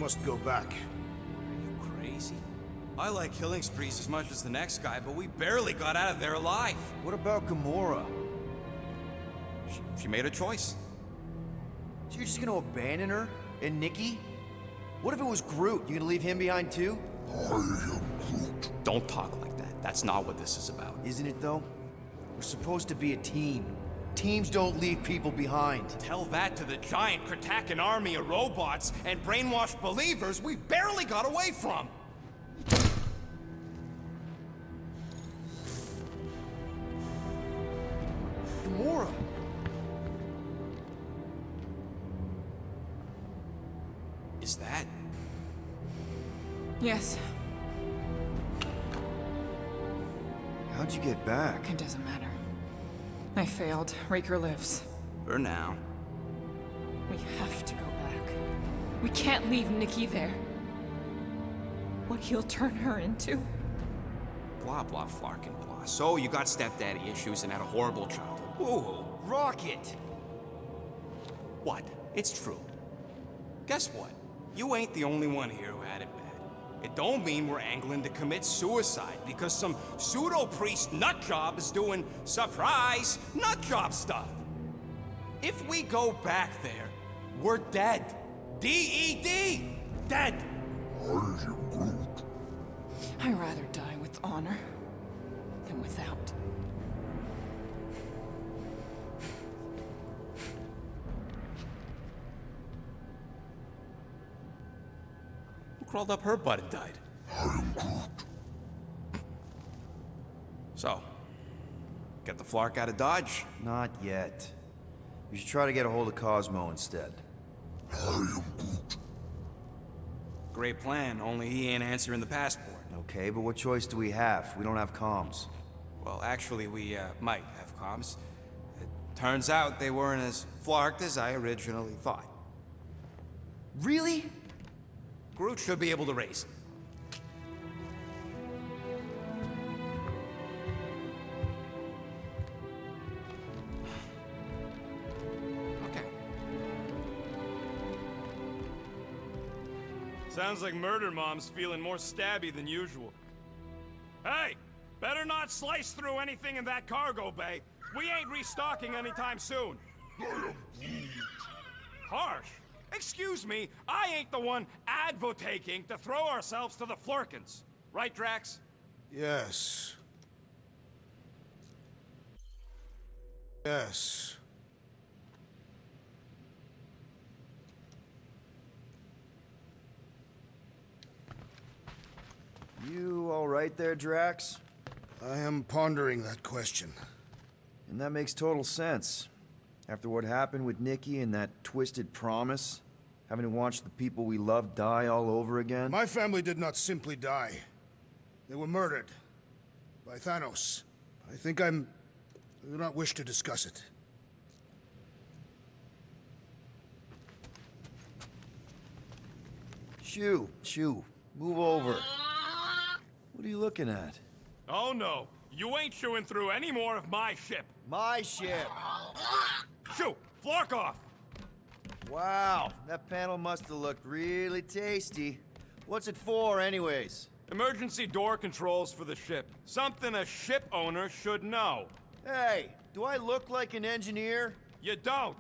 must go back. Are you crazy? I like killing sprees as much as the next guy, but we barely got out of there alive. What about Gamora? She made a choice. So you're just gonna abandon her? And Nikki? What if it was Groot? You gonna leave him behind too? I am Groot. Don't talk like that. That's not what this is about. Isn't it though? We're supposed to be a team. Teams don't leave people behind. Tell that to the giant Kratakan army of robots and brainwashed believers we barely got away from. Gamora! Is that? Yes, How'd you get back? it doesn't matter. I failed. Raker lives. For now. We have to go back. We can't leave Nikki there. What he'll turn her into. Blah, blah, flarkin' blah. So you got stepdaddy issues and had a horrible childhood. Woo! Rocket! What? It's true. Guess what? You ain't the only one here who had it bad. It don't mean we're angling to commit suicide because some pseudo-priest nutjob is doing surprise nutjob stuff. If we go back there, we're dead. D-E-D! Dead! I am Groot. I'd rather die with honor than without. Who crawled up her butt and died? I am Groot. So, get the Flark out of Dodge? Not yet. We should try to get a hold of Cosmo instead. I am Groot. Great plan, only he ain't answering the passport. Okay, but what choice do we have? We don't have comms. Well, actually, we might have comms. It turns out they weren't as flarked as I originally thought. Really? Groot should be able to raise them. Okay. Sounds like Murder Mom's feeling more stabby than usual. Hey! Better not slice through anything in that cargo bay. We ain't restocking anytime soon. Harsh. Excuse me, I ain't the one advocating to throw ourselves to the Flurkins. Right, Drax? Yes. Yes. You all right there, Drax? I am pondering that question. And that makes total sense. After what happened with Nikki and that twisted promise, having to watch the people we love die all over again. My family did not simply die. They were murdered. By Thanos. I do not wish to discuss it. Shoo, move over. What are you looking at? Oh no, you ain't chewing through any more of my ship. My ship! Shoo! Flark off! Wow, that panel must have looked really tasty. What's it for, anyways? Emergency door controls for the ship. Something a ship owner should know. Hey, do I look like an engineer? You don't.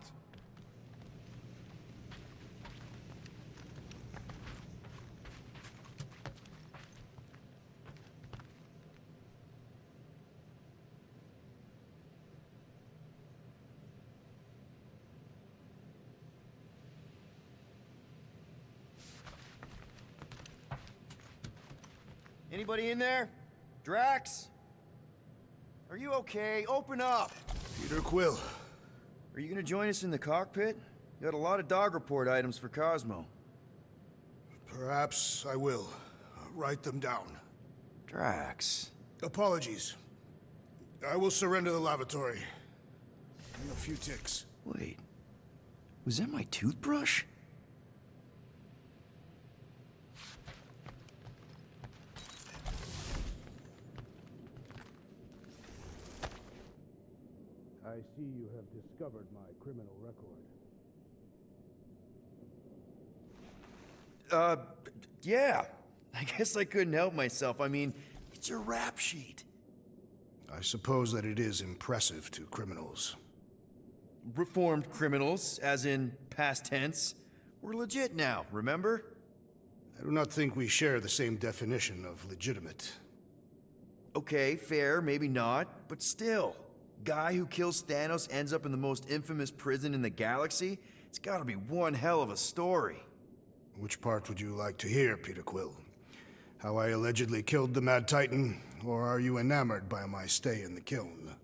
Anybody in there? Drax? Are you okay? Open up! Peter Quill. Are you gonna join us in the cockpit? You got a lot of dog report items for Cosmo. Perhaps I will. Write them down. Drax. Apologies. I will surrender the lavatory. In a few ticks. Wait. Was that my toothbrush? I see you have discovered my criminal record. Yeah. I guess I couldn't help myself. I mean, it's your rap sheet. I suppose that it is impressive to criminals. Reformed criminals, as in past tense. We're legit now, remember? I do not think we share the same definition of legitimate. Okay, fair, maybe not, but still. Guy who kills Thanos ends up in the most infamous prison in the galaxy? It's gotta be one hell of a story. Which part would you like to hear, Peter Quill? How I allegedly killed the Mad Titan, or are you enamored by my stay in the kiln?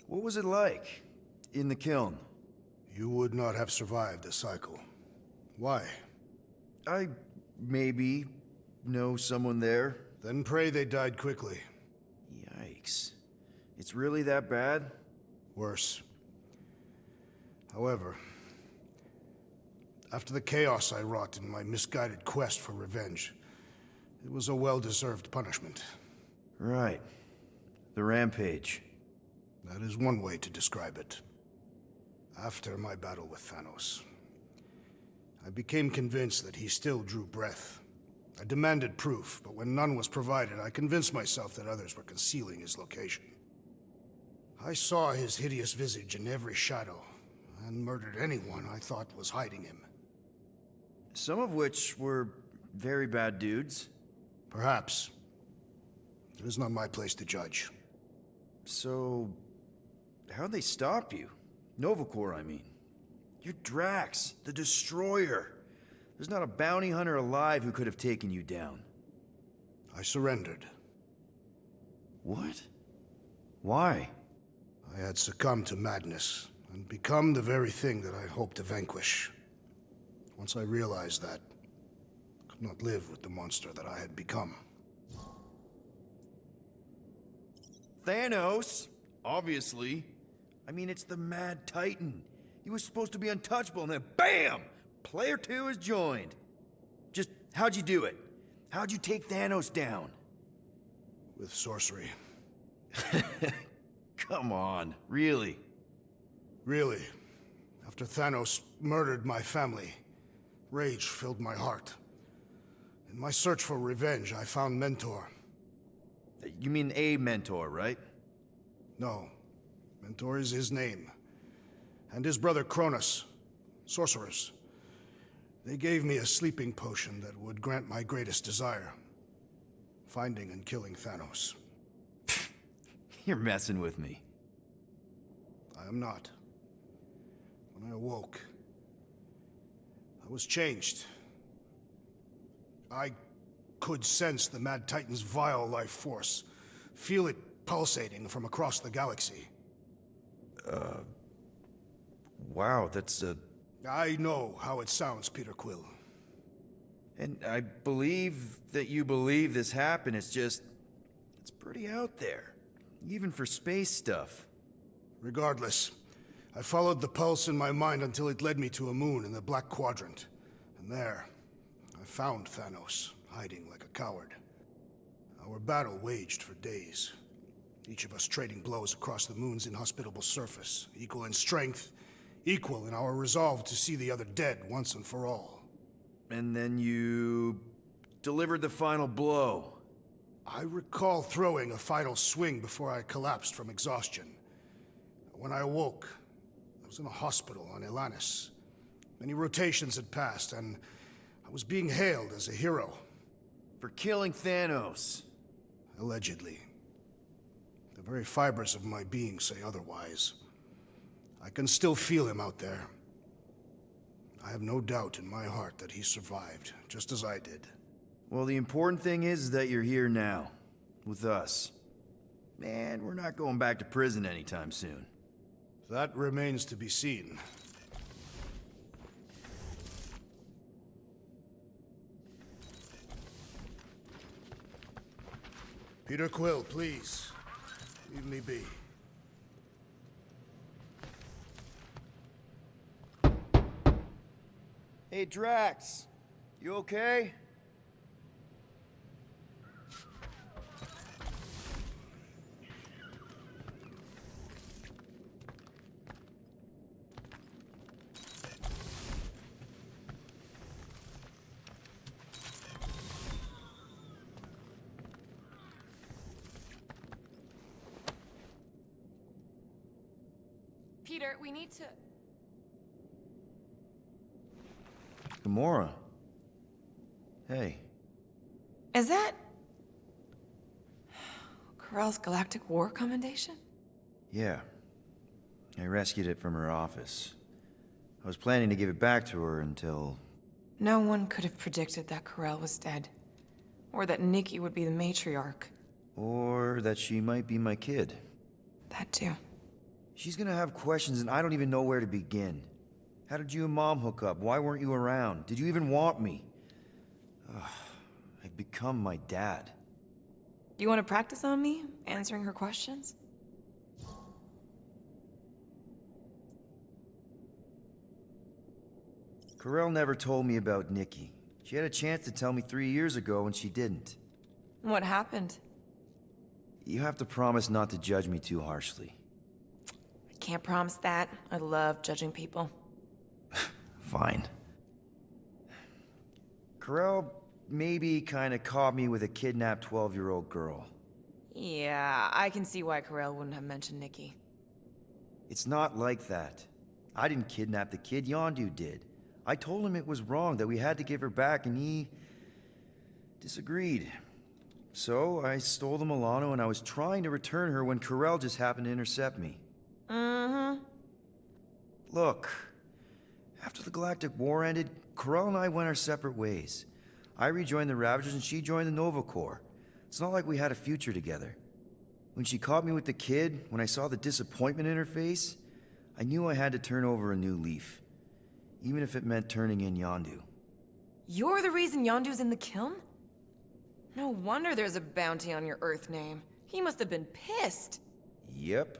What was it like in the kiln? You would not have survived the cycle. Why? I maybe know someone there. Then pray they died quickly. Yikes. It's really that bad? Worse. However, after the chaos I wrought in my misguided quest for revenge, it was a well-deserved punishment. Right. The rampage. That is one way to describe it. After my battle with Thanos, I became convinced that he still drew breath. I demanded proof, but when none was provided, I convinced myself that others were concealing his location. I saw his hideous visage in every shadow, and murdered anyone I thought was hiding him. Some of which were very bad dudes. Perhaps. It is not my place to judge. So, how'd they stop you? Nova Corps, I mean. You're Drax, the Destroyer. There's not a bounty hunter alive who could have taken you down. I surrendered. What? Why? I had succumbed to madness, and become the very thing that I hoped to vanquish. Once I realized that, I could not live with the monster that I had become. Thanos? Obviously. I mean, it's the Mad Titan. He was supposed to be untouchable, and then BAM! Player 2 is joined. Just, how'd you do it? How'd you take Thanos down? With sorcery. Come on, really? Really, after Thanos murdered my family, rage filled my heart. In my search for revenge, I found Mentor. You mean a mentor, right? No, Mentor is his name. And his brother Cronus, sorcerers. They gave me a sleeping potion that would grant my greatest desire. Finding and killing Thanos. You're messing with me. I am not. When I awoke, I was changed. I could sense the Mad Titan's vile life force, feel it pulsating from across the galaxy. Wow, that's I know how it sounds, Peter Quill. And I believe that you believe this happened. It's just, it's pretty out there. Even for space stuff. Regardless, I followed the pulse in my mind until it led me to a moon in the Black Quadrant. And there, I found Thanos, hiding like a coward. Our battle waged for days. Each of us trading blows across the moon's inhospitable surface, equal in strength, equal in our resolve to see the other dead once and for all. And then you delivered the final blow. I recall throwing a final swing before I collapsed from exhaustion. When I awoke, I was in a hospital on Elanis. Many rotations had passed, and I was being hailed as a hero. For killing Thanos. Allegedly. The very fibers of my being say otherwise. I can still feel him out there. I have no doubt in my heart that he survived, just as I did. Well, the important thing is that you're here now, with us. And we're not going back to prison anytime soon. That remains to be seen. Peter Quill, please. Leave me be. Hey, Drax. You okay? Peter, we need to... Gamora. Hey. Is that... Corell's Galactic War Commendation? Yeah. I rescued it from her office. I was planning to give it back to her until... No one could have predicted that Corell was dead. Or that Nikki would be the matriarch. Or that she might be my kid. That too. She's gonna have questions and I don't even know where to begin. How did you and Mom hook up? Why weren't you around? Did you even want me? Ugh, I've become my dad. Do you want to practice on me, answering her questions? Corell never told me about Nikki. She had a chance to tell me 3 years ago and she didn't. What happened? You have to promise not to judge me too harshly. I can't promise that. I love judging people. Fine. Corell maybe kinda caught me with a kidnapped 12-year-old girl. Yeah, I can see why Corell wouldn't have mentioned Nikki. It's not like that. I didn't kidnap the kid, Yondu did. I told him it was wrong, that we had to give her back, and he... disagreed. So, I stole the Milano and I was trying to return her when Corell just happened to intercept me. Mm-hmm. Look, after the Galactic War ended, Corell and I went our separate ways. I rejoined the Ravagers and she joined the Nova Corps. It's not like we had a future together. When she caught me with the kid, when I saw the disappointment in her face, I knew I had to turn over a new leaf. Even if it meant turning in Yondu. You're the reason Yondu's in the kiln? No wonder there's a bounty on your Earth name. He must have been pissed. Yep.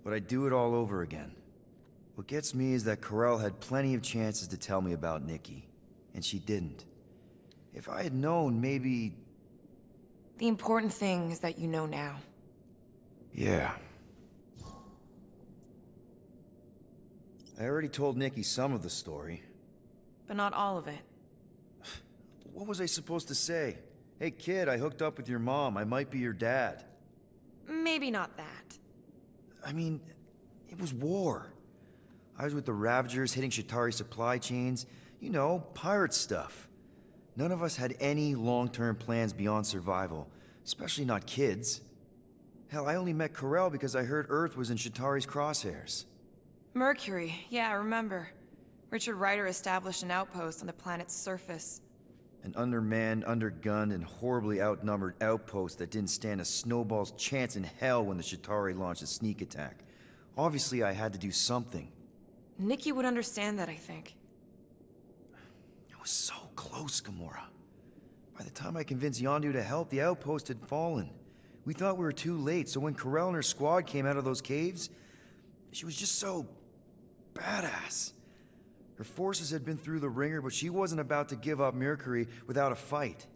But I'd do it all over again. What gets me is that Corell had plenty of chances to tell me about Nikki, and she didn't. If I had known, maybe... The important thing is that you know now. Yeah. I already told Nikki some of the story. But not all of it. What was I supposed to say? Hey kid, I hooked up with your mom. I might be your dad. Maybe not that. I mean, it was war. I was with the Ravagers hitting Chitauri supply chains. You know, pirate stuff. None of us had any long-term plans beyond survival. Especially not kids. Hell, I only met Corell because I heard Earth was in Chitauri's crosshairs. Mercury, yeah, I remember. Richard Ryder established an outpost on the planet's surface. An undermanned, undergunned, and horribly outnumbered outpost that didn't stand a snowball's chance in hell when the Chitauri launched a sneak attack. Obviously, I had to do something. Nikki would understand that, I think. It was so close, Gamora. By the time I convinced Yondu to help, the outpost had fallen. We thought we were too late, so when Corell and her squad came out of those caves, she was just so... badass. Her forces had been through the ringer, but she wasn't about to give up Mercury without a fight.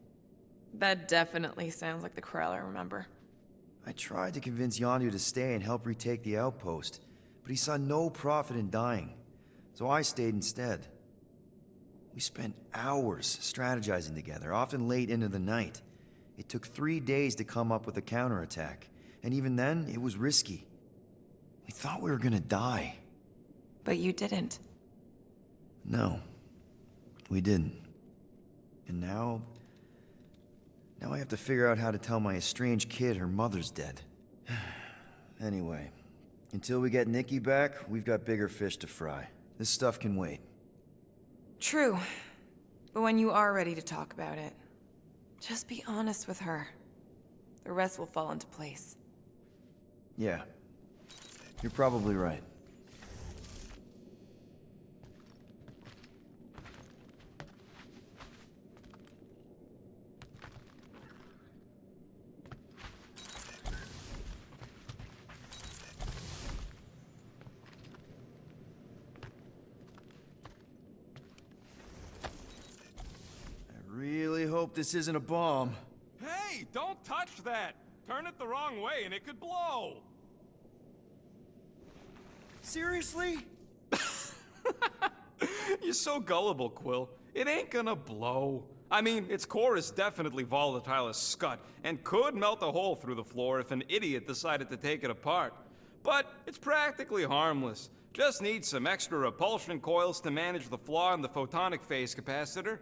That definitely sounds like the Corell I remember. I tried to convince Yondu to stay and help retake the outpost, but he saw no profit in dying, so I stayed instead. We spent hours strategizing together, often late into the night. It took 3 days to come up with a counterattack, and even then, it was risky. We thought we were gonna die. But you didn't. No, we didn't. And now I have to figure out how to tell my estranged kid her mother's dead. Anyway, until we get Nikki back, we've got bigger fish to fry. This stuff can wait. True. But when you are ready to talk about it, just be honest with her. The rest will fall into place. Yeah, you're probably right. Hope this isn't a bomb. Hey, don't touch that! Turn it the wrong way and it could blow! Seriously? You're so gullible, Quill. It ain't gonna blow. I mean, its core is definitely volatile as scut, and could melt a hole through the floor if an idiot decided to take it apart. But it's practically harmless. Just needs some extra repulsion coils to manage the flaw in the photonic phase capacitor.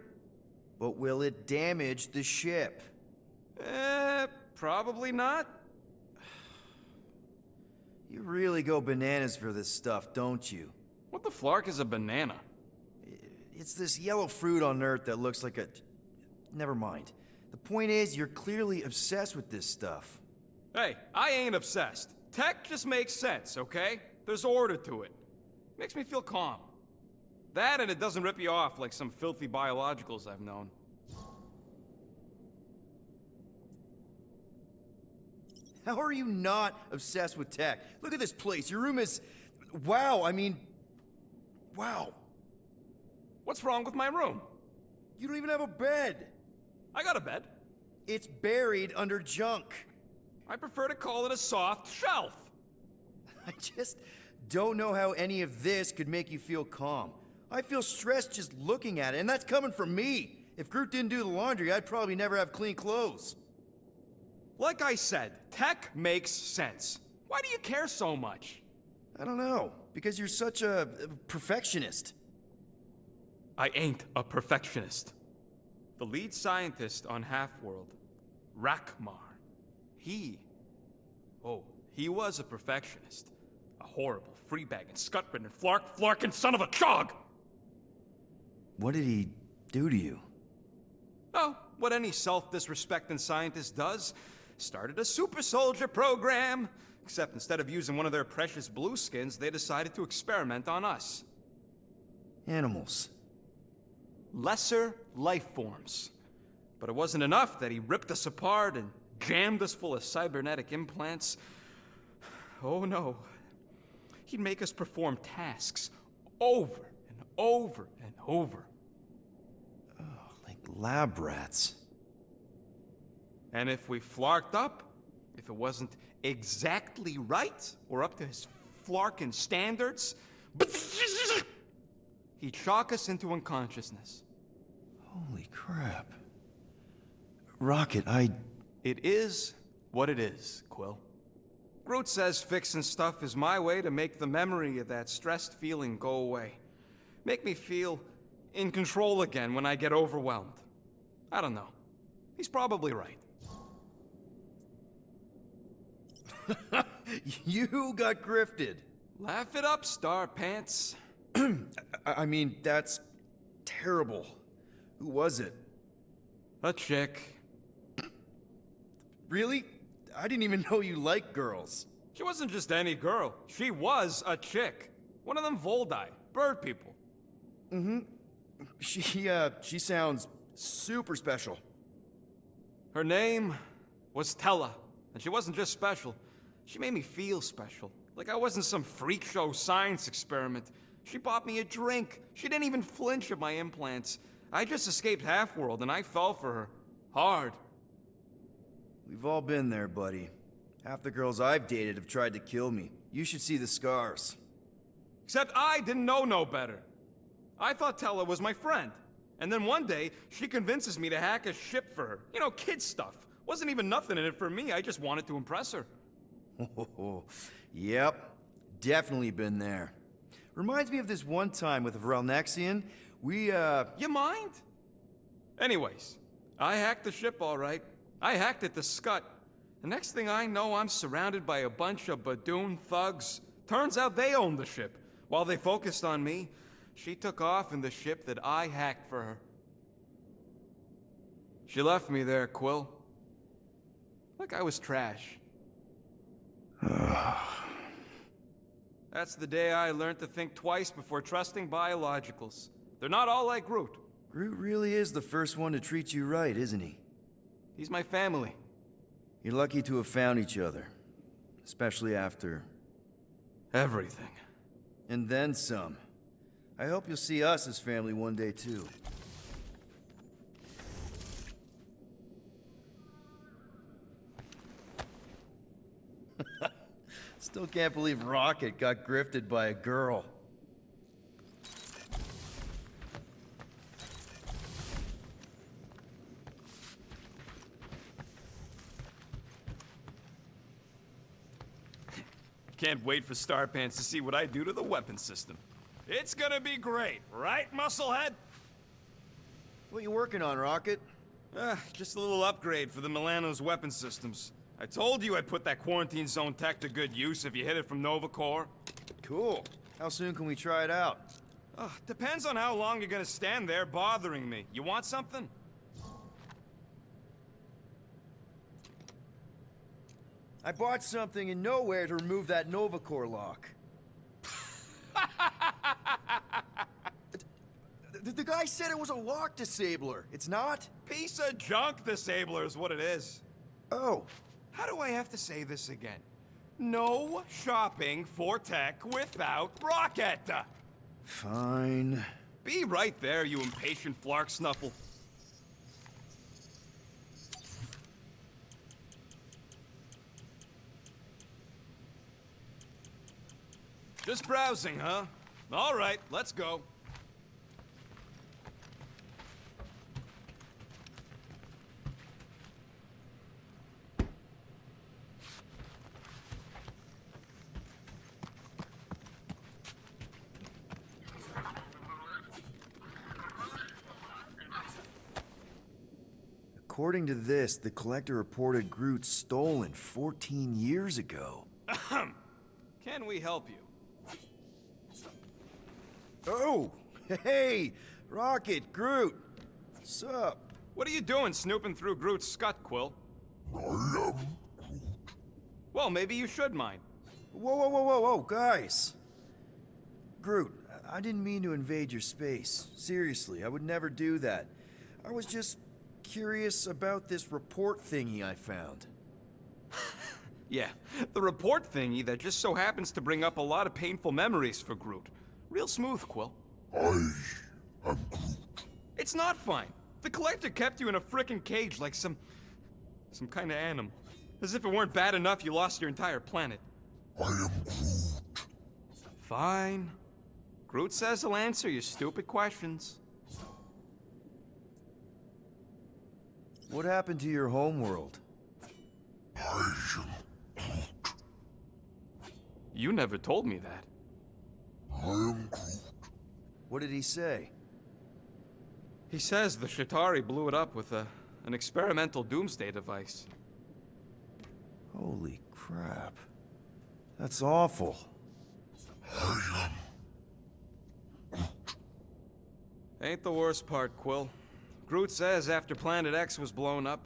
But will it damage the ship? Probably not. You really go bananas for this stuff, don't you? What the flark is a banana? It's this yellow fruit on Earth that looks like a... Never mind. The point is, you're clearly obsessed with this stuff. Hey, I ain't obsessed. Tech just makes sense, okay? There's order to it. Makes me feel calm. That and it doesn't rip you off like some filthy biologicals I've known. How are you not obsessed with tech? Look at this place. Your room is... Wow, I mean... Wow. What's wrong with my room? You don't even have a bed. I got a bed. It's buried under junk. I prefer to call it a soft shelf. I just don't know how any of this could make you feel calm. I feel stressed just looking at it, and that's coming from me. If Groot didn't do the laundry, I'd probably never have clean clothes. Like I said, tech makes sense. Why do you care so much? I don't know, because you're such a perfectionist. I ain't a perfectionist. The lead scientist on Half-World, Rakmar, he was a perfectionist. A horrible, free-bagging, scut-ridden, flarkin' son of a chog! What did he do to you? Oh, what any self-disrespecting scientist does. Started a super soldier program. Except instead of using one of their precious blueskins, they decided to experiment on us. Animals. Lesser life forms. But it wasn't enough that he ripped us apart and jammed us full of cybernetic implants. Oh no. He'd make us perform tasks over and over and over. Oh, like lab rats. And if we flarked up, if it wasn't exactly right or up to his flarkin' standards, he'd shock us into unconsciousness. Holy crap. Rocket, It is what it is, Quill. Groot says fixing stuff is my way to make the memory of that stressed feeling go away. Make me feel in control again when I get overwhelmed. I don't know. He's probably right. You got grifted. Laugh it up, Star Pants. I mean, that's terrible. Who was it? A chick. Really? I didn't even know you liked girls. She wasn't just any girl. She was a chick. One of them Voldi, bird people. She sounds super special. Her name was Tella, and she wasn't just special. She made me feel special, like I wasn't some freak show science experiment. She bought me a drink. She didn't even flinch at my implants. I just escaped Half-World, and I fell for her. Hard. We've all been there, buddy. Half the girls I've dated have tried to kill me. You should see the scars. Except I didn't know no better. I thought Tella was my friend. And then one day, she convinces me to hack a ship for her. You know, kid stuff. Wasn't even nothing in it for me, I just wanted to impress her. Oh, yep. Definitely been there. Reminds me of this one time with Vrelnexian. You mind? Anyways, I hacked the ship all right. I hacked it to Scut. The next thing I know, I'm surrounded by a bunch of Badoon thugs. Turns out they owned the ship. While they focused on me, she took off in the ship that I hacked for her. She left me there, Quill. Like I was trash. That's the day I learned to think twice before trusting biologicals. They're not all like Groot. Groot really is the first one to treat you right, isn't he? He's my family. You're lucky to have found each other. Especially after... everything. And then some. I hope you'll see us as family one day, too. Still can't believe Rocket got grifted by a girl. Can't wait for Starpants to see what I do to the weapon system. It's gonna be great, right, Musclehead? What you working on, Rocket? Just a little upgrade for the Milano's weapon systems. I told you I'd put that quarantine zone tech to good use if you hit it from Nova Corps. Cool. How soon can we try it out? Depends on how long you're gonna stand there bothering me. You want something? I bought something in nowhere to remove that Nova Corps lock. The guy said it was a lock disabler. It's not? Piece of junk disabler is what it is. Oh. How do I have to say this again? No shopping for tech without Rocket! Fine. Be right there, you impatient flark snuffle. Just browsing, huh? All right, let's go. According to this, the Collector reported Groot stolen 14 years ago. Can we help you? Oh! Hey! Rocket, Groot! Sup? What are you doing snooping through Groot's scut, Quill? I am Groot. Well, maybe you should mind. Whoa, guys! Groot, I didn't mean to invade your space. Seriously, I would never do that. I was just curious about this report thingy I found. Yeah, the report thingy that just so happens to bring up a lot of painful memories for Groot. Real smooth, Quill. I am Groot. It's not fine. The Collector kept you in a frickin' cage like some kind of animal. As if it weren't bad enough you lost your entire planet. I am Groot. Fine. Groot says he'll answer your stupid questions. What happened to your homeworld? I am Groot. You never told me that. I am Groot. What did he say? He says the Shatari blew it up with an experimental doomsday device. Holy crap. That's awful. I am Groot. Ain't the worst part, Quill. Groot says after Planet X was blown up,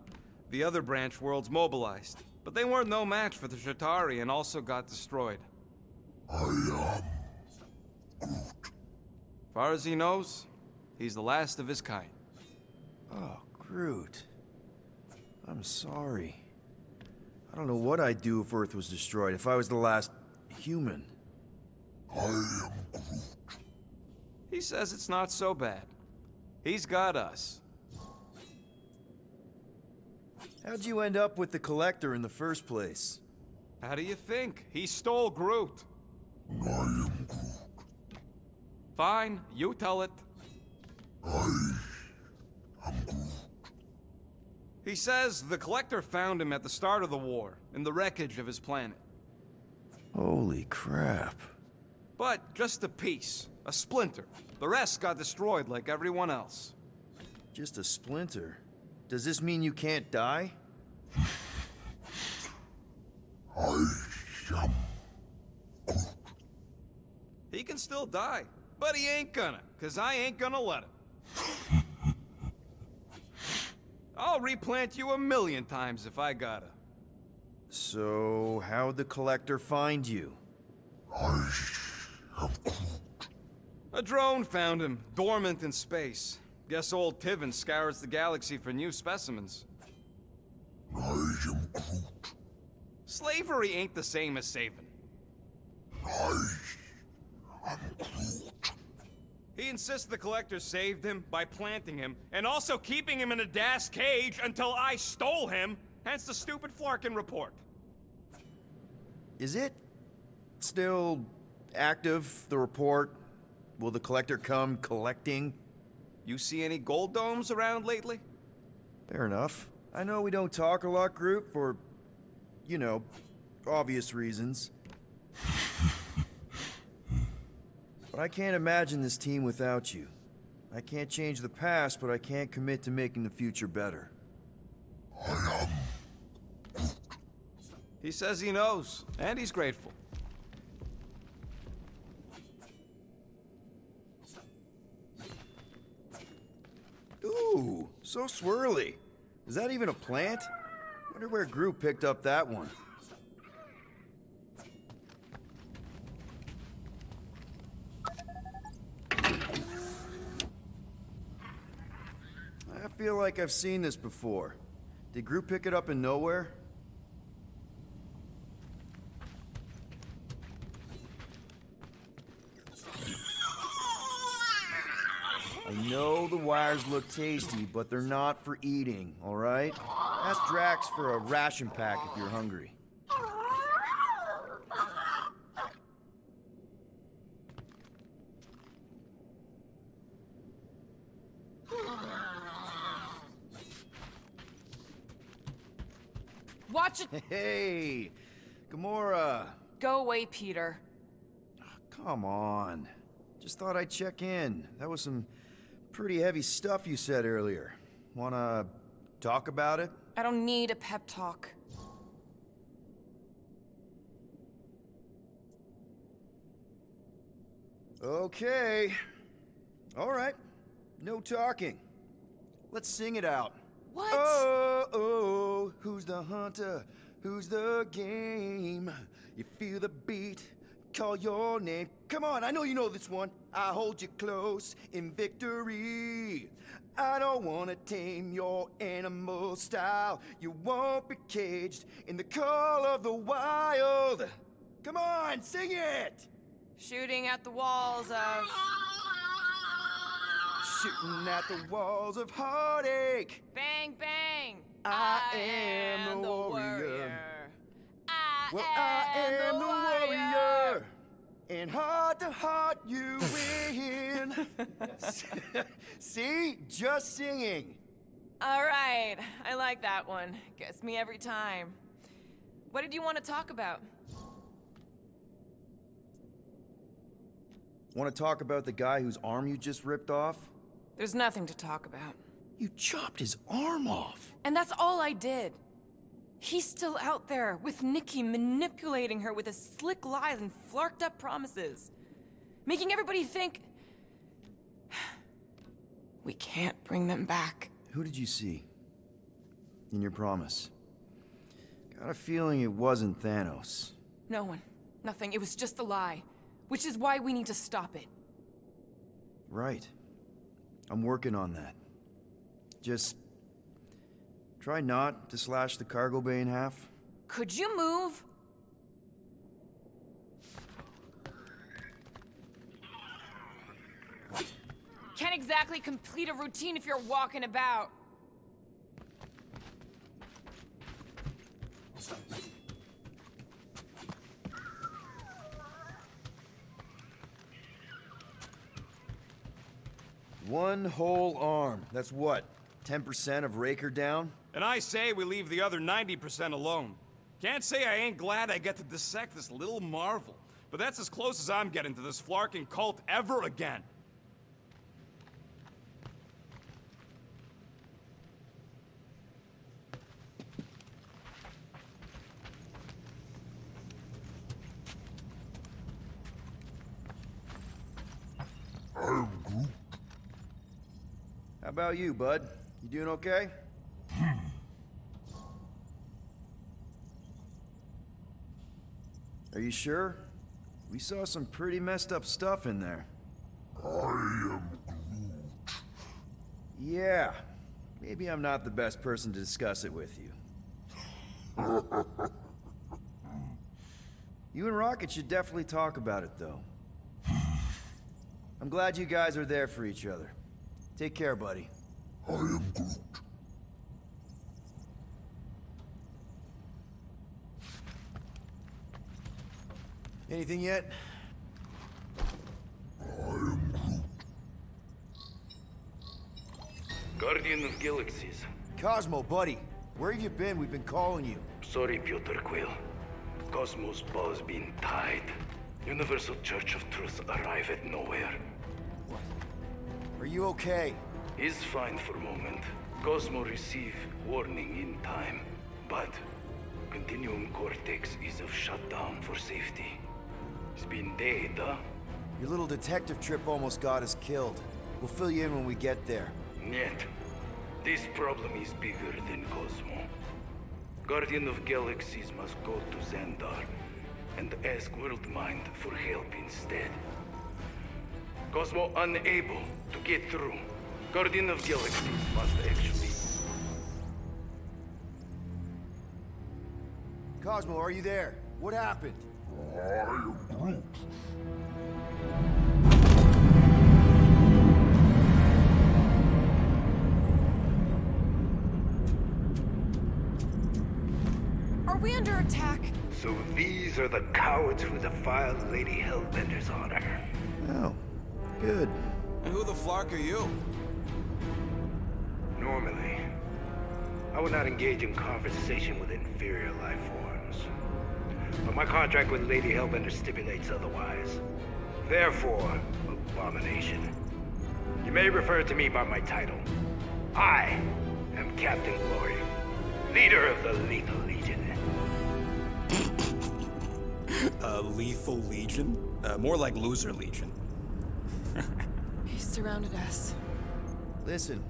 the other branch worlds mobilized. But they weren't no match for the Shatari and also got destroyed. I am Groot. Far as he knows, he's the last of his kind. Oh, Groot. I'm sorry. I don't know what I'd do if Earth was destroyed, if I was the last human. I am Groot. He says it's not so bad. He's got us. How'd you end up with the Collector in the first place? How do you think? He stole Groot. I am Groot. Fine, you tell it. I am Groot. He says the Collector found him at the start of the war, in the wreckage of his planet. Holy crap. But just a piece, a splinter. The rest got destroyed like everyone else. Just a splinter. Does this mean you can't die? I am Groot. He can still die, but he ain't gonna, 'cause I ain't gonna let him. I'll replant you 1,000,000 times if I gotta. So, how'd the Collector find you? I am Groot. A drone found him, dormant in space. Guess old Tiven scours the galaxy for new specimens. I am Groot. Slavery ain't the same as saving. I am Groot. He insists the Collector saved him by planting him, and also keeping him in a das cage until I stole him, hence the stupid Flarkin report. Is it still active, the report? Will the Collector come collecting? You see any gold domes around lately? Fair enough. I know we don't talk a lot, Groot, for, you know, obvious reasons. But I can't imagine this team without you. I can't change the past, but I can't commit to making the future better. He says he knows, and he's grateful. Ooh, so swirly. Is that even a plant? Wonder where Groot picked up that one. I feel like I've seen this before. Did Groot pick it up in nowhere? I know the wires look tasty, but they're not for eating, all right? Ask Drax for a ration pack if you're hungry. Watch it! Hey, Gamora. Go away, Peter. Come on. Just thought I'd check in. That was some pretty heavy stuff you said earlier. Wanna talk about it? I don't need a pep talk. Okay. All right. No talking. Let's sing it out. What? Oh, oh, who's the hunter? Who's the game? You feel the beat, call your name. Come on, I know you know this one. I hold you close in victory. I don't wanna tame your animal style. You won't be caged in the call of the wild. Come on, sing it! Shooting at the walls of... Shooting at the walls of heartache. Bang, bang! I am the warrior. I am the warrior. And heart to heart you win. See? Just singing. All right, I like that one. Gets me every time. What did you want to talk about? Want to talk about the guy whose arm you just ripped off? There's nothing to talk about. You chopped his arm off. And that's all I did. He's still out there with Nikki manipulating her with his slick lies and flarked up promises. Making everybody think... we can't bring them back. Who did you see? In your promise? Got a feeling it wasn't Thanos. No one. Nothing. It was just a lie. Which is why we need to stop it. Right. I'm working on that. Just... try not to slash the cargo bay in half. Could you move? Can't exactly complete a routine if you're walking about. One whole arm. That's what? 10% of Raker down? And I say we leave the other 90% alone. Can't say I ain't glad I get to dissect this little marvel, but that's as close as I'm getting to this flarking cult ever again. I'm Groot. How about you, bud? You doing okay? Are you sure? We saw some pretty messed up stuff in there. I am Groot. Yeah. Maybe I'm not the best person to discuss it with you. You and Rocket should definitely talk about it, though. I'm glad you guys are there for each other. Take care, buddy. I am Groot. Anything yet? I am Groot. Guardian of Galaxies. Cosmo, buddy. Where have you been? We've been calling you. Sorry, Peter Quill. Cosmos ball's been tied. Universal Church of Truth arrive at nowhere. Are you okay? He's fine for a moment. Cosmo receive warning in time. But Continuum Cortex is of shutdown for safety. It's been dead, huh? Your little detective trip almost got us killed. We'll fill you in when we get there. Yet, this problem is bigger than Cosmo. Guardian of Galaxies must go to Xandar and ask Worldmind for help instead. Cosmo unable to get through. Guardian of Galaxies must actually... Cosmo, are you there? What happened? I am Groot. Are we under attack? So these are the cowards who defiled Lady Hellbender's honor. Oh, good. And who the flark are you? Normally, I would not engage in conversation with inferior life forms. But my contract with Lady Hellbender stipulates otherwise. Therefore, abomination. You may refer to me by my title. I am Captain Glory, leader of the Lethal Legion. Lethal Legion? More like Loser Legion. He surrounded us. Listen,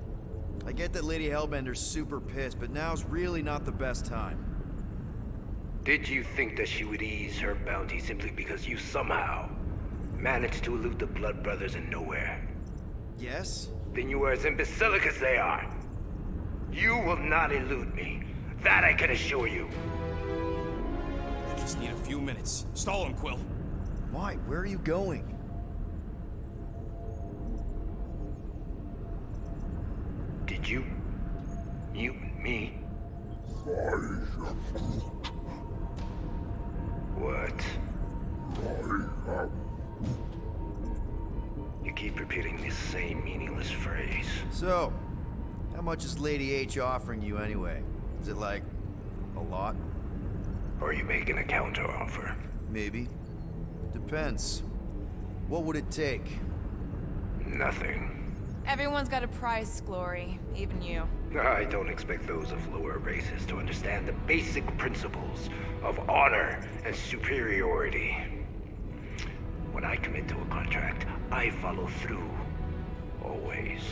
I get that Lady Hellbender's super pissed, but now's really not the best time. Did you think that she would ease her bounty simply because you somehow managed to elude the Blood Brothers in nowhere? Yes? Then you are as imbecilic as they are. You will not elude me. That I can assure you. I just need a few minutes. Stall him, Quill. Why? Where are you going? Did you mute me? I am Groot. What? I am You keep repeating this same meaningless phrase. So, how much is Lady H offering you anyway? Is it like, a lot? Or are you making a counteroffer? Maybe. Depends. What would it take? Nothing. Everyone's got a price, Glory. Even you. I don't expect those of lower races to understand the basic principles of honor and superiority. When I commit to a contract, I follow through. Always.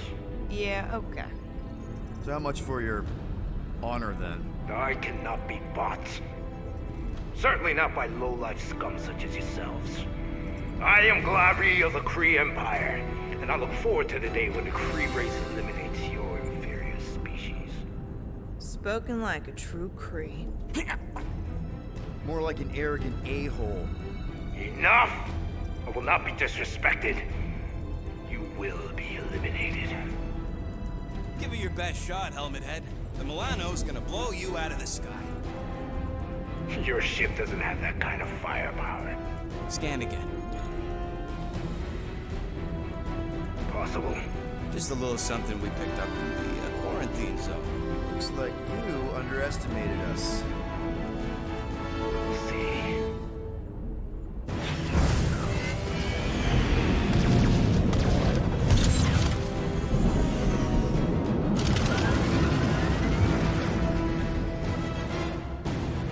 Yeah, okay. So how much for your honor then? I cannot be bought. Certainly not by low-life scum such as yourselves. I am Glari of the Kree Empire, and I look forward to the day when the Kree race eliminates your inferior species. Spoken like a true Kree. More like an arrogant a-hole. Enough! I will not be disrespected. You will be eliminated. Give it your best shot, Helmet Head. The Milano's gonna blow you out of the sky. Your ship doesn't have that kind of firepower. Scan again. Possible. Just a little something we picked up in the quarantine zone. Looks like you underestimated us. We'll see.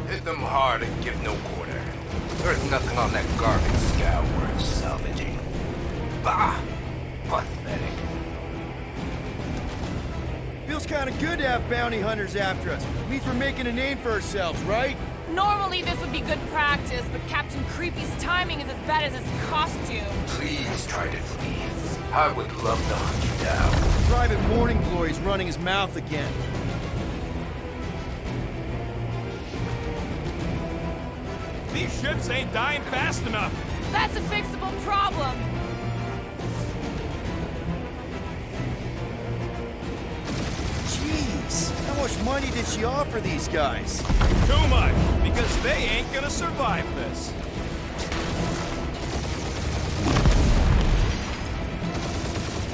Hit them hard and give no quarter. There's nothing on that garbage scow worth salvaging. Bah! Pathetic. Feels kind of good to have bounty hunters after us. Means we're making a name for ourselves, right? Normally this would be good practice, but Captain Creepy's timing is as bad as his costume. Please try to flee. I would love to hunt you down. Private Morning Glory's running his mouth again. These ships ain't dying fast enough. That's a fixable problem. Jeez, how much money did she offer these guys? Too much, because they ain't gonna survive this.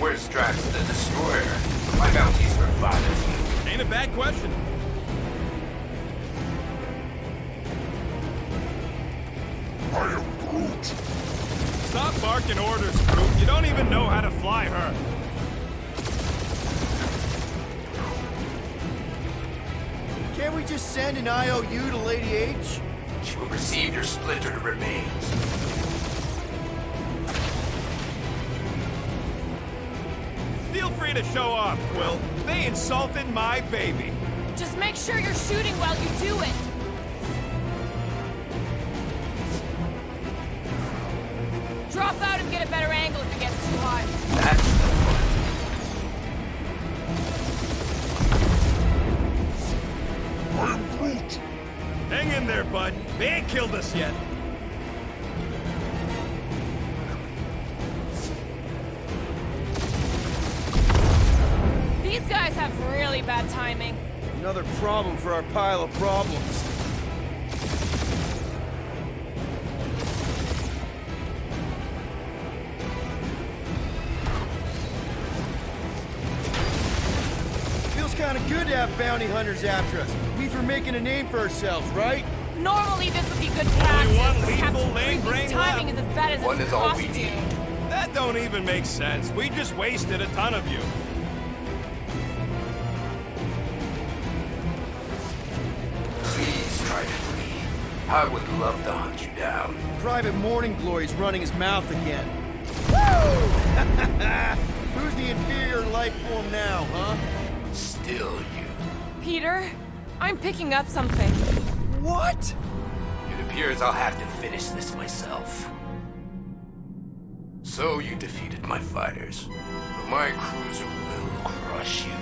Where's Drax the Destroyer? My bounty's for fun. Ain't a bad question. Groot. barking orders, Groot. You don't even know how to fly her. Can't we just send an IOU to Lady H? She will receive your splintered remains. Feel free to show off, Quill. They insulted my baby. Just make sure you're shooting while you do it. Drop out and get a better angle if it gets too hot. That's the one. I am Groot. Hang in there, bud. They ain't killed us yet. These guys have really bad timing. Another problem for our pile of problems. Feels kind of good to have bounty hunters after us. Means we're making a name for ourselves, right? Normally this would be good practice, one but lethal Captain lane Creepy's brain timing left. is as bad as One his is all we costume. need. That don't even make sense. We just wasted a ton of you. Please try to flee. I would love to hunt you down. Private Morning Glory's running his mouth again. Woo! Who's the inferior life form now, huh? Still you. Peter, I'm picking up something. What? It appears I'll have to finish this myself. So you defeated my fighters, but my cruiser will crush you.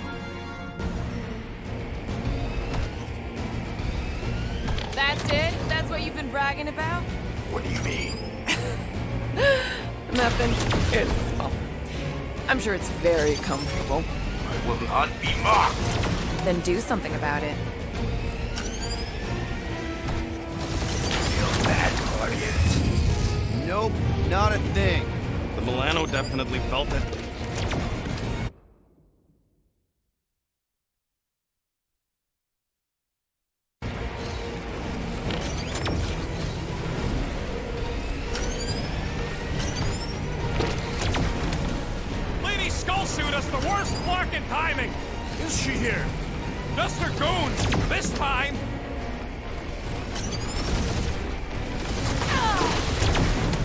That's it? That's what you've been bragging about? What do you mean? Nothing. I'm sure it's very comfortable. I will not be mocked. Then do something about it. Feel that, Guardians? Nope, not a thing. The Milano definitely felt it. Lady Skullsuit has the worst fucking timing! Is she here? Just her goons! This time!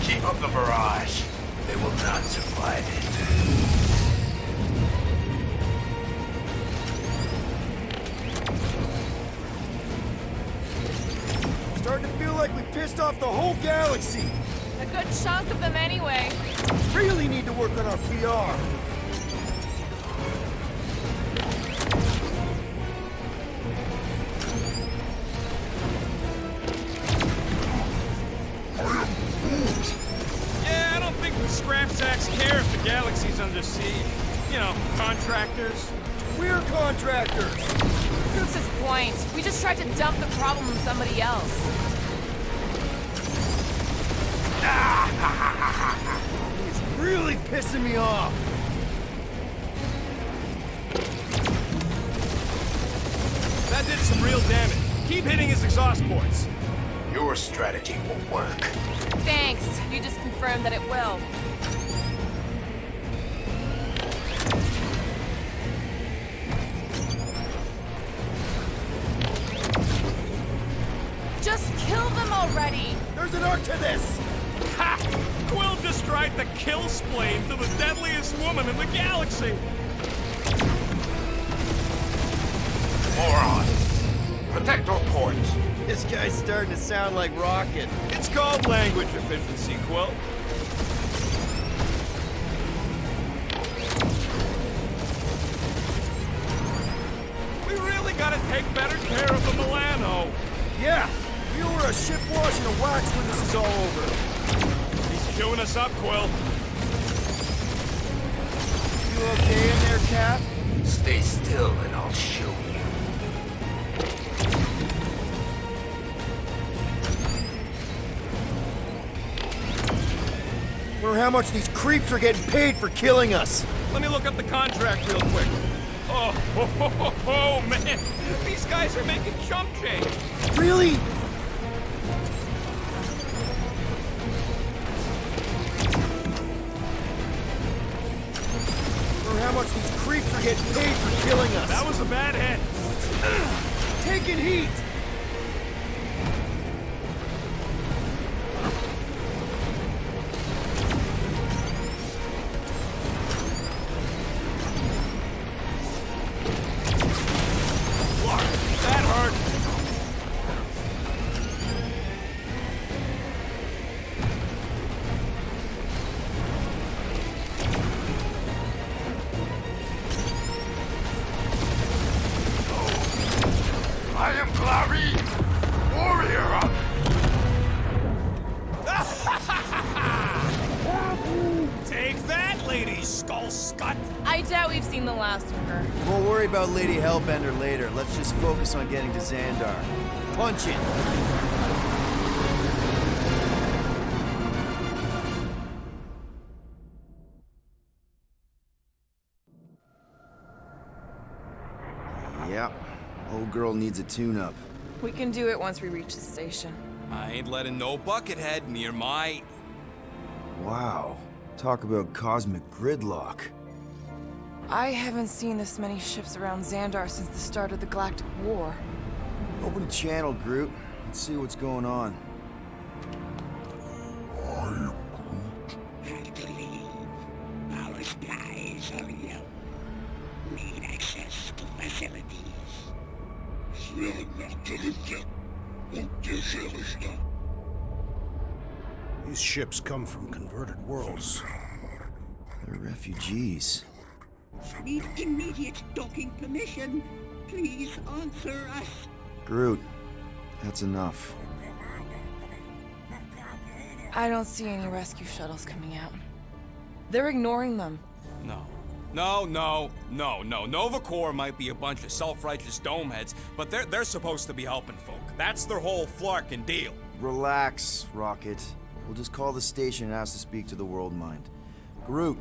Keep up the barrage. They will not survive it. Starting to feel like we pissed off the whole galaxy. A good chunk of them anyway. Really need to work on our PR. Yeah, I don't think the scrap sacks care if the galaxy's under siege. You know, contractors. We're contractors. Proves his point. We just tried to dump the problem on somebody else. He's really pissing me off. That did some real damage. Keep hitting his exhaust ports. Your strategy won't work. Thanks. You just confirmed that it will. Just kill them already! There's an art to this. Ha! Quill just tried to kill Splain to the deadliest woman in the galaxy. Moron. Protect our ports. This guy's starting to sound like Rocket. It's called language efficiency, Quill. We really gotta take better care of the Milano. Yeah, you were a ship washing a wax when this is all over. He's chewing us up, Quill. You okay in there, Cap? Stay still and I'll show you. Wonder how much these creeps are getting paid for killing us. Let me look up the contract real quick. Oh, man. These guys are making chump change. Really? get paid for killing us! That was a bad hit. Taking heat! That hurt. I am Clary, warrior of... Take that, Lady Skull Scut. I doubt we've seen the last of her. We'll worry about Lady Hellbender later. Let's just focus on getting to Xandar. Punch it! Yep. Old girl needs a tune-up. We can do it once we reach the station. I ain't letting no buckethead near my... Wow. Talk about cosmic gridlock. I haven't seen this many ships around Xandar since the start of the Galactic War. Open a channel, Groot. Let's see what's going on. Have to leave. Our supplies are low. Need access to facilities. These ships come from converted worlds. They're refugees. Need immediate docking permission. Please answer us. Groot, that's enough. I don't see any rescue shuttles coming out. They're ignoring them. No. Nova Corps might be a bunch of self-righteous domeheads, but they're supposed to be helping folk. That's their whole flarkin' deal. Relax, Rocket. We'll just call the station and ask to speak to the World Mind. Groot.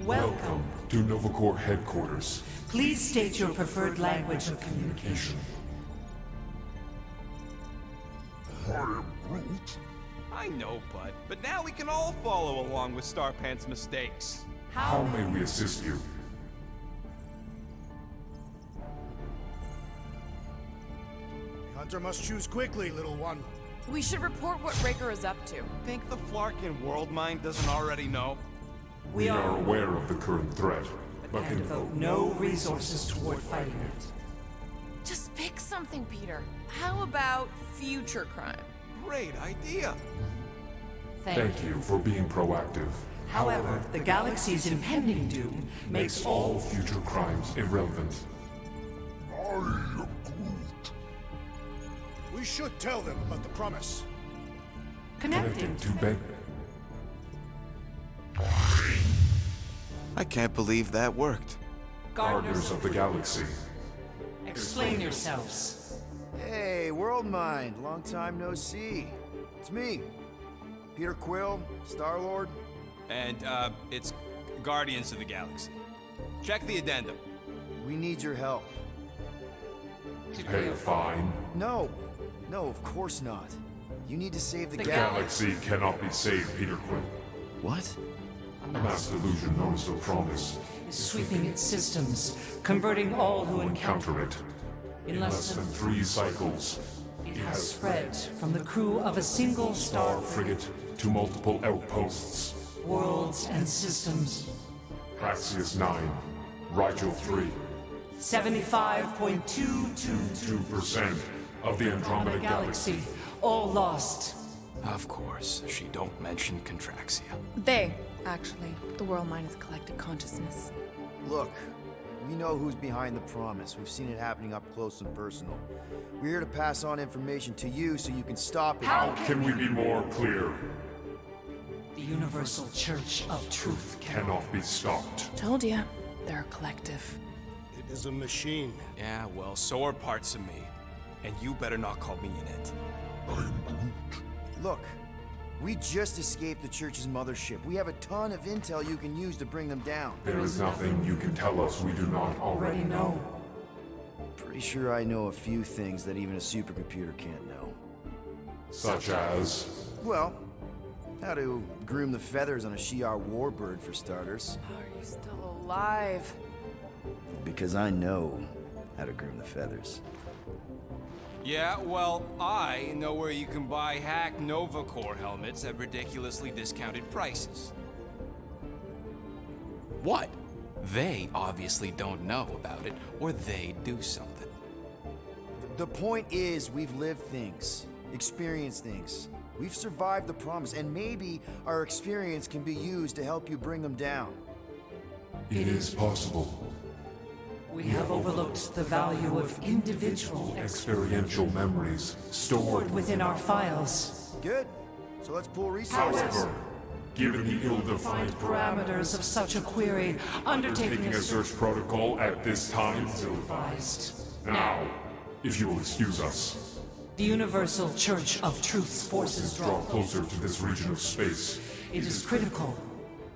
Welcome to Nova Corps headquarters. Please state your preferred language of communication. I am Groot. I know, bud, but now we can all follow along with Starpant's mistakes. How may we assist you? The hunter must choose quickly, little one. We should report what Raker is up to. Think the Flarkin World Mind doesn't already know? We are aware of the current threat, but And can devote no resources toward fighting it. Just pick something, Peter. How about future crime? Great idea. thank you for being proactive. However, the galaxy's impending doom makes all future crimes irrelevant. I am Groot. We should tell them about the promise. connected. To bed. I can't believe that worked. Gardeners of the Galaxy. Explain yourselves. Hey, World Mind. Long time no see. It's me. Peter Quill, Star-Lord. And, it's Guardians of the Galaxy. Check the addendum. We need your help. Pay a fine. No. No, of course not. You need to save the Galaxy cannot be saved, Peter Quill. What? A mass delusion known as the Promise Is sweeping its systems, converting all who encounter it. In Less than 3 cycles, it has spread from the crew of a single star frigate to multiple outposts. worlds and systems. Praxius 9, Rigel 3, 75.222 2% of the Andromeda Galaxy. all lost. Of course, she don't mention Contraxia. They, actually. The World Mind is collective consciousness. Look, we know who's behind the promise. We've seen it happening up close and personal. We're here to pass on information to you so you can stop it. How Can we be more clear? The Universal Church of Truth Cannot be stopped. Told ya. They're a collective. It is a machine. Yeah, well, so are parts of me. And you better not call me in it. I am Groot. Look, we just escaped the Church's mothership. We have a ton of intel you can use to bring them down. There is nothing you can tell us we do not already know. Pretty sure I know a few things that even a supercomputer can't know. Such as... Well, how to groom the feathers on a Shi'ar warbird, for starters. How are you still alive? Because I know how to groom the feathers. Yeah, well, I know where you can buy hack Nova Corps helmets at ridiculously discounted prices. What? They obviously don't know about it, or they'd do something. The point is, we've lived things, experienced things. We've survived the promise, and maybe our experience can be used to help you bring them down. It is possible. We have overlooked the value of individual Experiential memories stored within our files. Good. So let's pool resources. However, given the ill-defined Parameters of such a query, undertaking a search protocol at this time is advised. Now, if you will excuse us, The Universal Church of Truth's forces draw closer to this region of space. It is critical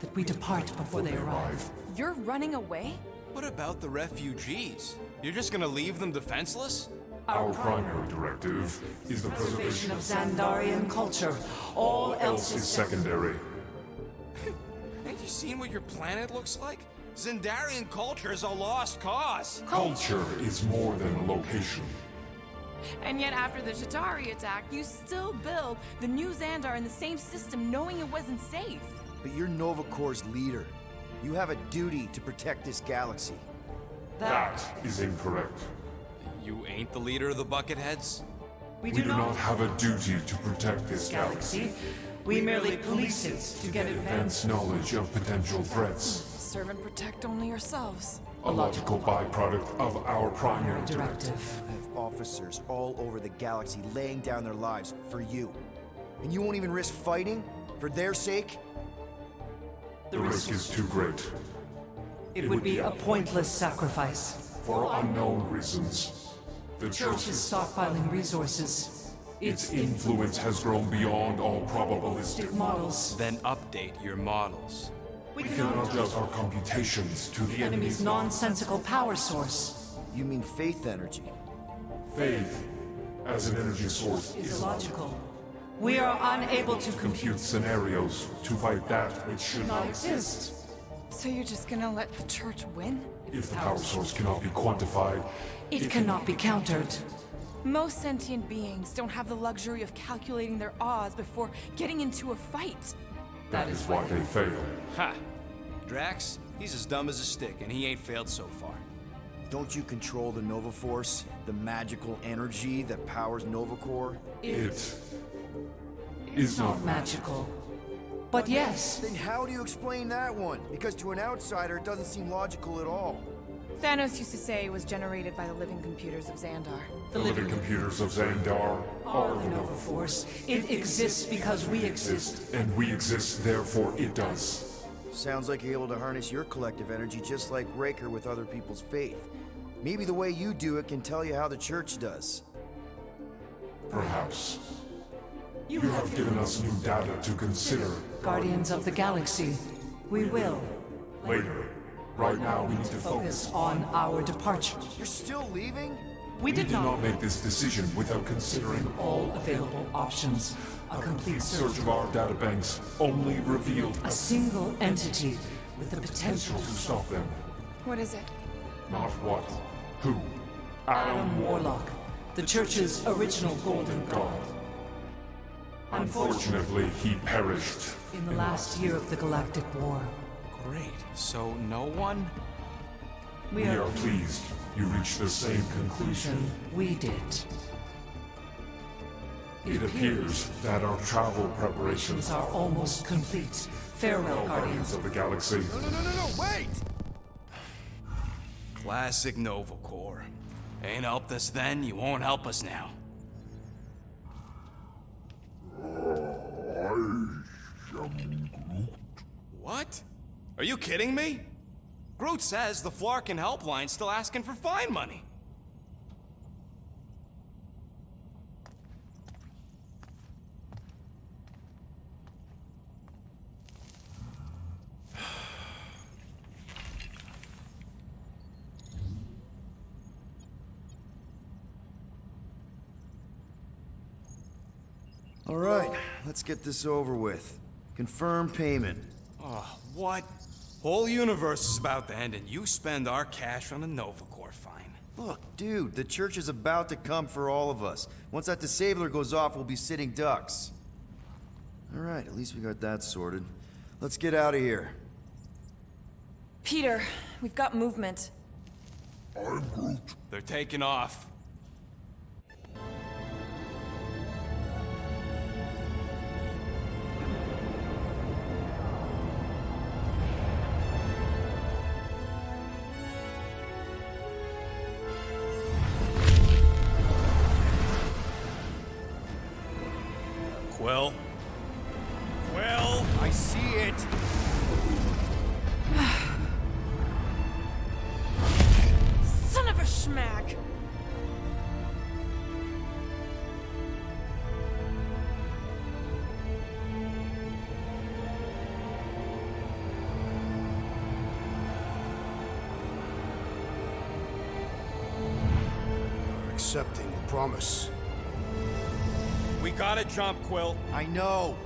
that we depart before they arrive. You're running away? What about the refugees? You're just gonna leave them defenseless? Our primary directive is the Preservation preservation of Xandarian culture. All else is secondary. Ain't you seen what your planet looks like? Xandarian culture is a lost cause. Culture is more than a location. And yet after the Chitauri attack, you still build the new Xandar in the same system knowing it wasn't safe. But you're Nova Corps' leader. You have a duty to protect this galaxy. That is incorrect. You ain't the leader of the Bucketheads? We We do not have a duty to protect this galaxy. galaxy. We merely police it to get advanced. Advance knowledge of potential threats. Serve and protect only yourselves. A logical byproduct of our primary directive. Directive. I have officers all over the galaxy laying down their lives for you. And you won't even risk fighting? For their sake? The risk is too great. It would be a pointless sacrifice. For unknown reasons. The Church is stockpiling resources. Its influence has grown beyond all Probabilistic probabilistic. models. Then update your models. We We cannot adjust our computations to the enemy's enemy's nonsensical power source. You mean faith energy? faith as an energy source Is is illogical. We are unable to compute scenarios to fight that which should not not exist. So you're just gonna let the church win? If the power source cannot be quantified, It cannot be countered. Most sentient beings don't have the luxury of calculating their odds before getting into a fight. that is why they fail. Ha! Drax, he's as dumb as a stick, and he ain't failed so far. Don't you control the Nova Force? The magical energy that powers Nova Corps? It is not Magical. But yes, Then how do you explain that one? Because to an outsider, it doesn't seem logical at all. Thanos used to say it was generated by the living computers of Xandar. the living computers of Xandar are the Nova Force. It exists because we exist. exist, and we exist, therefore it does. Sounds like you're able to harness your collective energy just like Raker with other people's faith. Maybe the way you do it can tell you how the church does. Perhaps. You have given us new data to consider. Guardians of the Galaxy. We will Later. Right now, we need to focus on our departure. You're still leaving? We We did did not not make this decision without considering all all available options. A complete search search. of our databanks only revealed A single entity with the potential to stop them. What is it? Not what, who. Adam Warlock, the Church's original Golden God. Unfortunately, he perished. In the last year of the Galactic War, Great. So no one? we We are are pleased you reached the same conclusion. we did. It appears that our travel These preparations are almost complete. Farewell, Guardians. of the Galaxy. No, wait! Classic Nova Corps. Ain't helped us then, you won't help us now. What? Are you kidding me? Groot says the Flarkin helpline's still asking for fine money. All right, let's get this over with. Confirm payment. Oh, what? Whole universe is about to end and you spend our cash on a Nova Corps fine. Look, dude, the church is about to come for all of us. Once that disabler goes off, we'll be sitting ducks. All right, at least we got that sorted. Let's get out of here. Peter, we've got movement. I'm Groot. They're taking off. Quill? Quill? I see it! Son of a schmack! You're accepting the promise. We gotta jump, Quill. I know!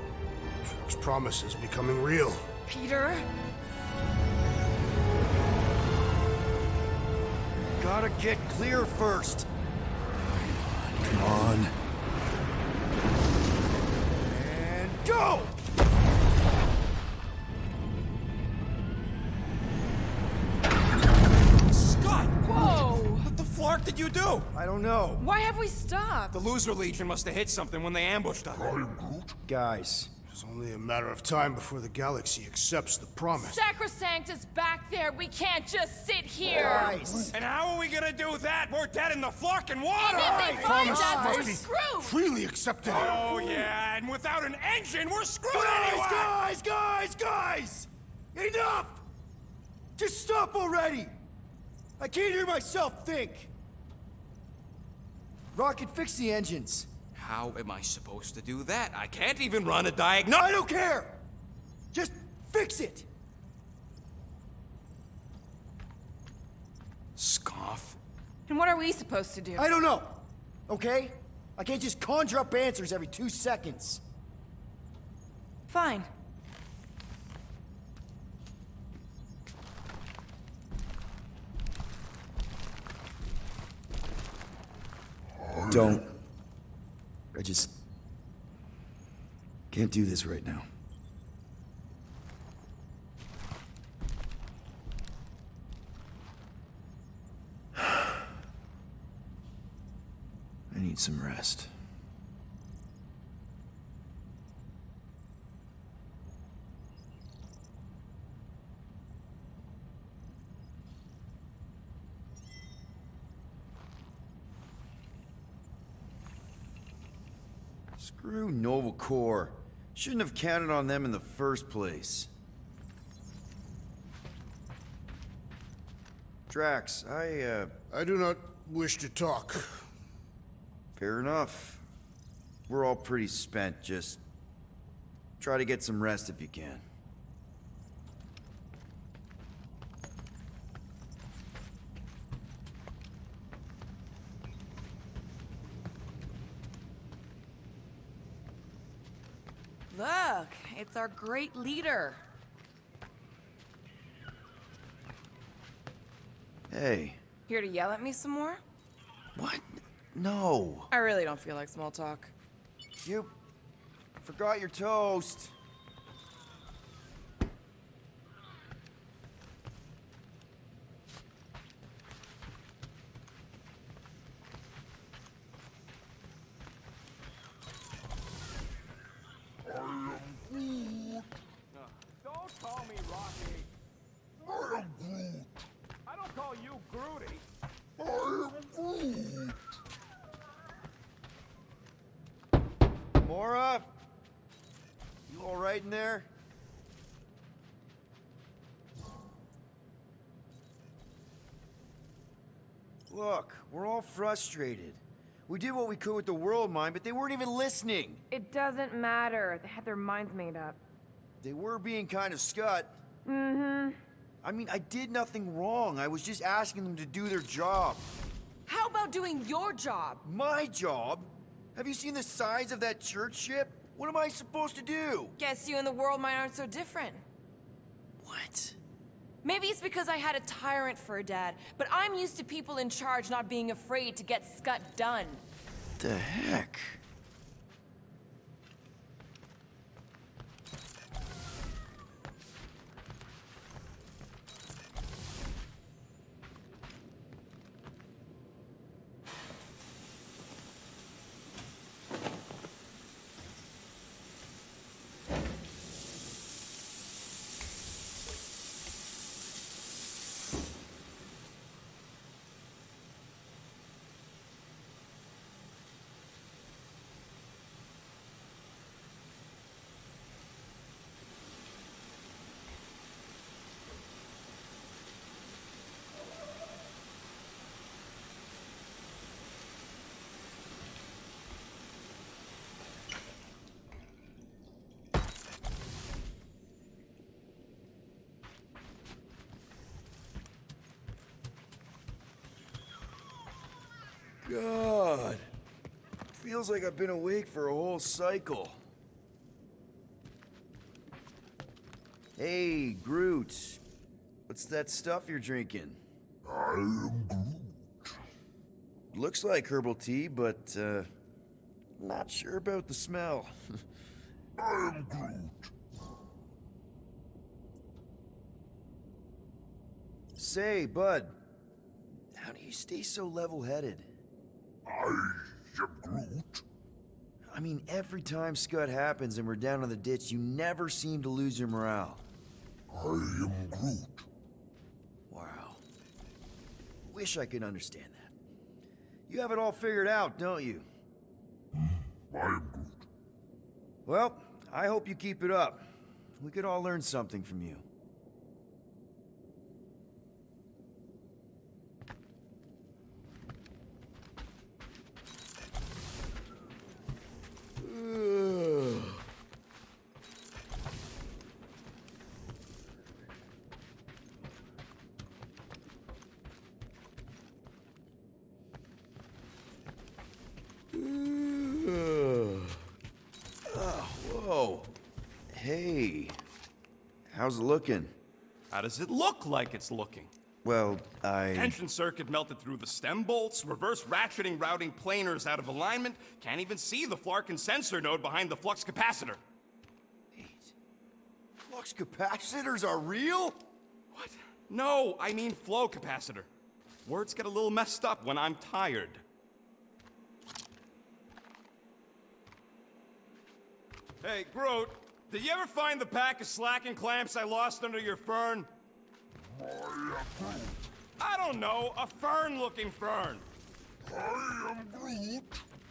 Drax's promise is becoming real. Peter? Gotta get clear first. Come on. And go! Scott! Whoa! What the flark did you do? I don't know. Why have we stopped? The Loser Legion must have hit something when they ambushed us. I'm Groot. Guys, It's only a matter of time before the galaxy accepts the promise. Sacrosanct is back there. We can't just sit here. guys! And how are we gonna do that? We're dead in the flarkin' water! And if they find promise us, we're must be screwed. freely accepted. Oh yeah, and without an engine, we're screwed anyway! Guys! Enough! Just stop already! I can't hear myself think! Rocket, fix the engines. How am I supposed to do that? I can't even run a I diagnosis. don't care! Just fix it! Scoff. And what are we supposed to do? I don't know, okay? I can't just conjure up answers every 2 seconds. Fine. Don't. I just can't do this right now. I need some rest. Screw Nova Corps. Shouldn't have counted on them in the first place. Drax, I do not wish to talk. fair enough. We're all pretty spent, just try to get some rest if you can. Look, it's our great leader. Hey. Here to yell at me some more? What? No. I really don't feel like small talk. You forgot your toast. Don't call me Rocky. I am Groot. I don't call you Grooty. I am Groot. Mora? You all right in there? Look, we're all frustrated. We did what we could with the world mind, but they weren't even listening. It doesn't matter. They had their minds made up. They were being kind of scut. Mm-hmm. I mean, I did nothing wrong. I was just asking them to do their job. How about doing your job? My job? Have you seen the size of that church ship? What am I supposed to do? Guess you and the world mind aren't so different. What? Maybe it's because I had a tyrant for a dad, but I'm used to people in charge not being afraid to get scut done. The heck? God. Feels like I've been awake for a whole cycle. Hey, Groot. What's that stuff you're drinking? I am Groot. Looks like herbal tea, but, not sure about the smell. I am Groot. Say, bud, how do you stay so level-headed? I am Groot. I mean, every time Scud happens and we're down in the ditch, you never seem to lose your morale. I am Groot. Wow. Wish I could understand that. You have it all figured out, don't you? I am Groot. Well, I hope you keep it up. We could all learn something from you. Whoa. Hey. How's it looking? How does it look like it's looking? Well, Tension circuit melted through the stem bolts, reverse ratcheting routing planers out of alignment, can't even see the Flarkin sensor node behind the flux capacitor. Wait. Flux capacitors are real? What? No, I mean flow capacitor. Words get a little messed up when I'm tired. Hey, Groot, did you ever find the pack of slacking clamps I lost under your fern? I am Groot. I don't know, a fern-looking fern. I am Groot.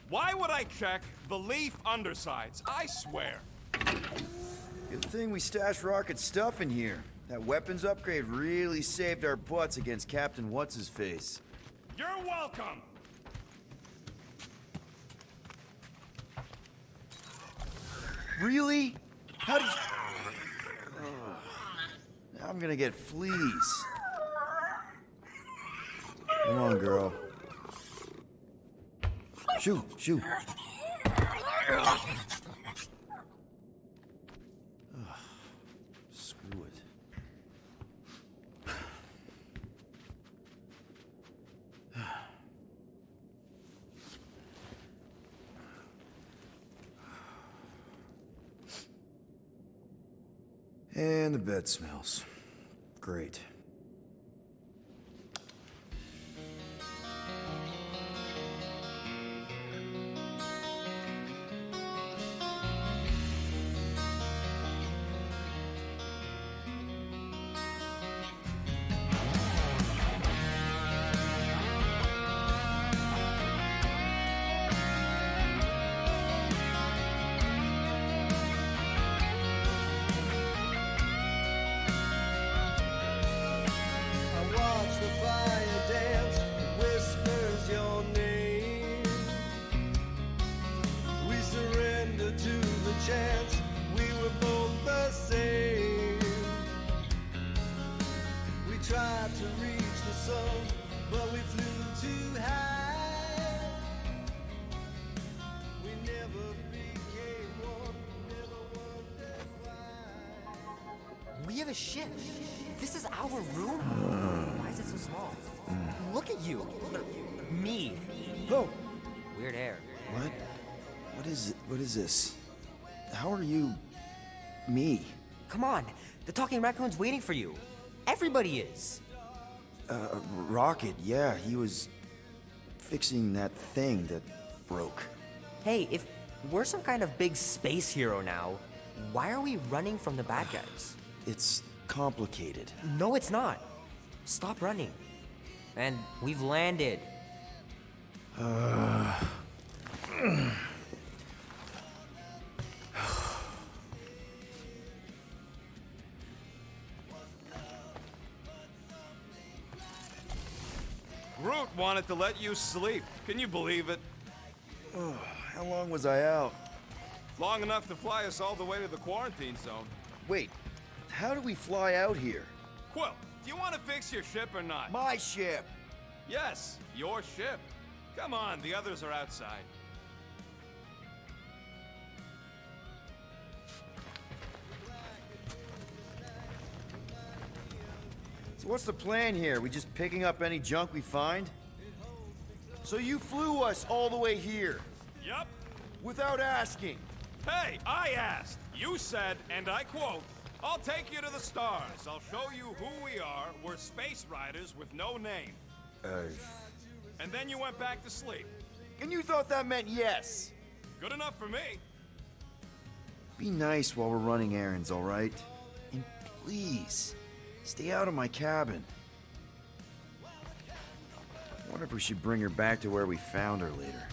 Why would I check the leaf undersides? I swear. Good thing we stashed Rocket's stuff in here. That weapons upgrade really saved our butts against Captain What's-His-Face. You're welcome. Really? How did you... Now I'm gonna get fleas. Come on, girl. Shoot, shoot. Screw it. And the bed smells. Great. We never became one. We have a ship. This is our room? Why is it so small? Look at you. Me. Oh, Weird hair. what? What is this? How are you... me? Come on. The talking raccoon's waiting for you. Everybody is. Rocket, yeah, he was fixing that thing that broke. Hey, if we're some kind of big space hero now, why are we running from the bad guys? It's complicated. No, it's not. Stop running. And we've landed. Groot wanted to let you sleep. Can you believe it? How long was I out? Long enough to fly us all the way to the quarantine zone. Wait, how do we fly out here? Quill, do you want to fix your ship or not? My ship! Yes, your ship. Come on, the others are outside. So what's the plan here? We just picking up any junk we find? So you flew us all the way here? Yup. Without asking? Hey, I asked. You said, and I quote, "I'll take you to the stars. I'll show you who we are. We're space riders with no name." And then you went back to sleep. And you thought that meant yes? Good enough for me. Be nice while we're running errands, all right? And please, stay out of my cabin. I wonder if we should bring her back to where we found her later.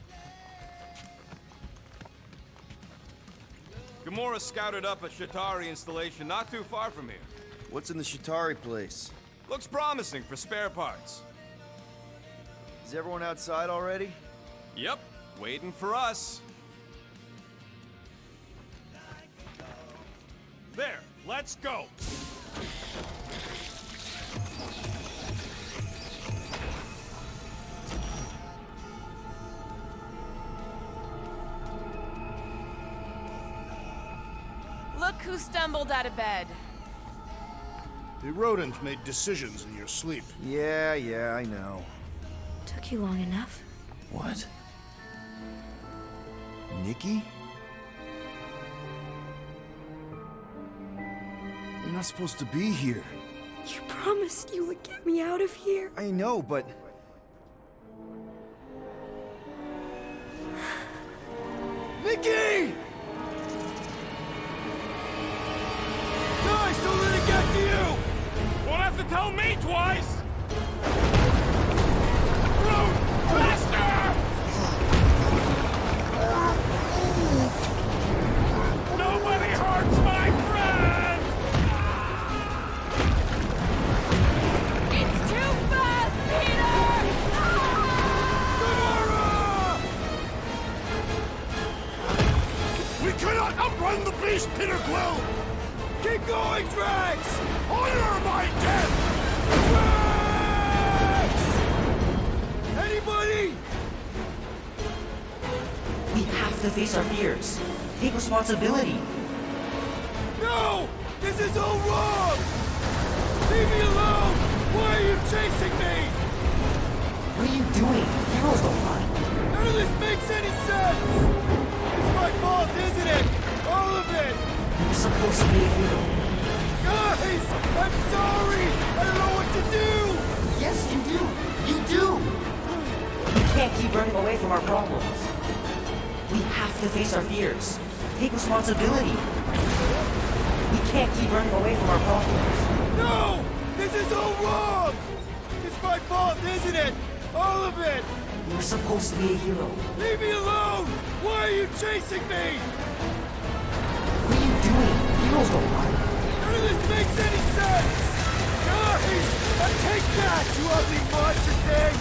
Gamora scouted up a Shatari installation not too far from here. What's in the Shatari place? Looks promising for spare parts. Is everyone outside already? Yep, waiting for us. There, let's go. Look who stumbled out of bed. The rodent made decisions in your sleep. Yeah, I know. Took you long enough. What? Nikki? You're not supposed to be here. You promised you would get me out of here. I know, but... Nikki! Guys, don't let it get to you! Won't have to tell me twice! Groot! Faster! Nobody hurts my friend! It's too fast, Peter! We cannot outrun the beast, Peter Quill! Keep going, Drax! Honor my death! Drax! Anybody? We have to face our fears. Take responsibility. No! This is all wrong! Leave me alone! Why are you chasing me? What are you doing? Heroes don't run. None of this makes any sense! It's my fault, isn't it? All of it! You're supposed to be a hero. Guys! I'm sorry! I don't know what to do! Yes, you do. You do. We can't keep running away from our problems. We have to face our fears. Take responsibility. We can't keep running away from our problems. No! This is all wrong! It's my fault, isn't it? All of it! You're supposed to be a hero. Leave me alone! Why are you chasing me? What are you doing? Heroes don't run. None of this makes any sense! Guys! I take that, you ugly monster thing!